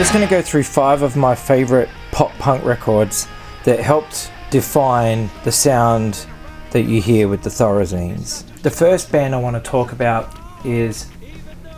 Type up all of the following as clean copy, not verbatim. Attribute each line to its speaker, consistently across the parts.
Speaker 1: just going to go through 5 of my favourite pop punk records that helped define the sound that you hear with the Thorazines. The first band I want to talk about is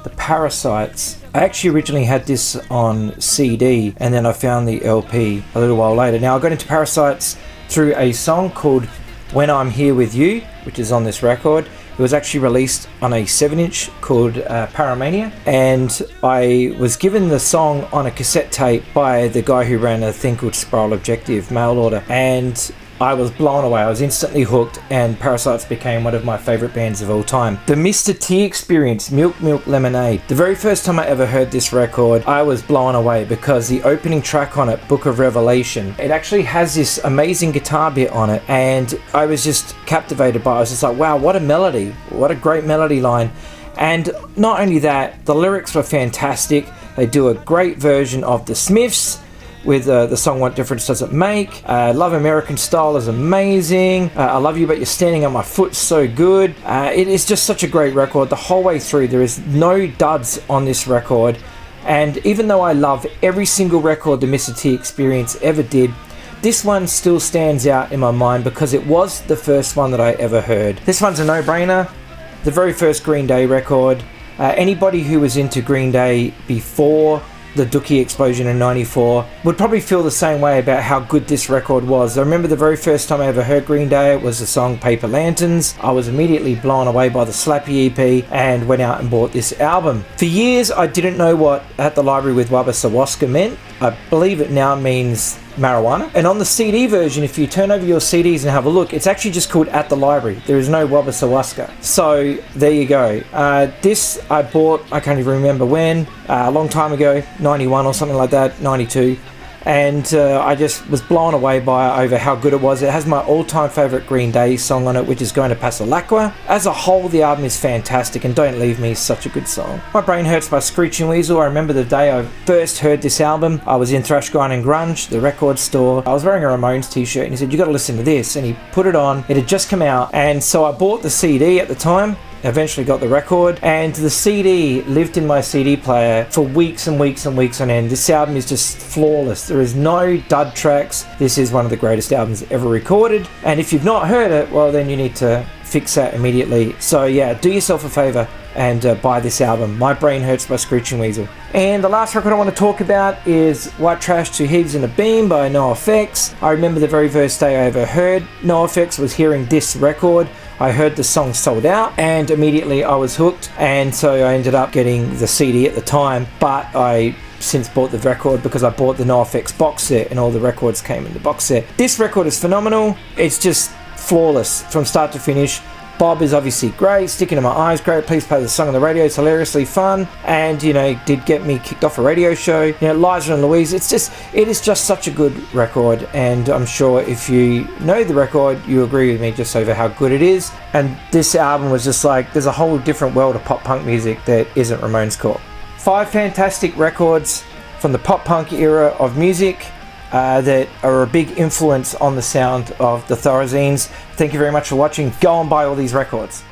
Speaker 1: the Parasites. I actually originally had this on CD and then I found the LP a little while later. Now I got into Parasites through a song called When I'm Here With You, which is on this record. It was actually released on a 7-inch called Paramania, and I was given the song on a cassette tape by the guy who ran a thing called Spiral Objective mail order, and I was blown away. I was instantly hooked, and Parasites became one of my favourite bands of all time. The Mr. T Experience, Milk Milk Lemonade. The very first time I ever heard this record, I was blown away because the opening track on it, Book of Revelation, it actually has this amazing guitar bit on it, and I was just captivated by it. I was just like, wow, what a melody. What a great melody line. And not only that, the lyrics were fantastic. They do a great version of The Smiths with the song What Difference Does It Make. Love American Style is amazing. I Love You But You're Standing on My Foot, so good. It is just such a great record the whole way through. There is no duds on this record, and even though I love every single record the Mr. T Experience ever did, this one still stands out in my mind because it was the first one that I ever heard. This one's a no-brainer. The very first Green Day record. Anybody who was into Green Day before the Dookie explosion in '94 would probably feel the same way about how good this record was. I remember the very first time I ever heard Green Day, it was the song Paper Lanterns. I was immediately blown away by the Slappy EP and went out and bought this album. For years I didn't know what At the Library with Wubba Sawaska meant. I believe it now means marijuana. And on the CD version, if you turn over your CDs and have a look, it's actually just called At the Library. There is no Wubba Sawaska. So there you go. This I bought, I can't even remember when, a long time ago, 91 or something like that, 92. And I just was blown away by it over how good it was. It has my all-time favourite Green Day song on it, which is Going to Pass a Lacqua. As a whole, the album is fantastic, and Don't Leave Me is such a good song. My Brain Hurts by Screeching Weasel. I remember the day I first heard this album. I was in Thrash Grind and Grunge, the record store. I was wearing a Ramones t-shirt, and he said, you got to listen to this. And he put it on. It had just come out, and so I bought the CD at the time. Eventually got the record, and the CD lived in my CD player for weeks and weeks and weeks on end. This album is just flawless. There is no dud tracks. This is one of the greatest albums ever recorded, and if you've not heard it, well, then you need to fix that immediately. So yeah, do yourself a favor and buy this album, My Brain Hurts by Screeching Weasel. And the last record I want to talk about is White Trash, Two Heaves and a Beam by NoFX. I remember the very first day I ever heard NoFX was hearing this record. I heard the song Sold Out and immediately I was hooked, and so I ended up getting the CD at the time, but I since bought the record because I bought the NoFX box set and all the records came in the box set. This record is phenomenal. It's just flawless from start to finish. Bob is obviously great, Sticking in My Eyes great, Please Play the Song on the Radio, it's hilariously fun, and you know, did get me kicked off a radio show. You know, Liza and Louise, it is just such a good record, and I'm sure if you know the record, you agree with me just over how good it is. And this album was just like, there's a whole different world of pop punk music that isn't Ramones Corp. 5 fantastic records from the pop punk era of music that are a big influence on the sound of the Thorazines. Thank you very much for watching. Go and buy all these records.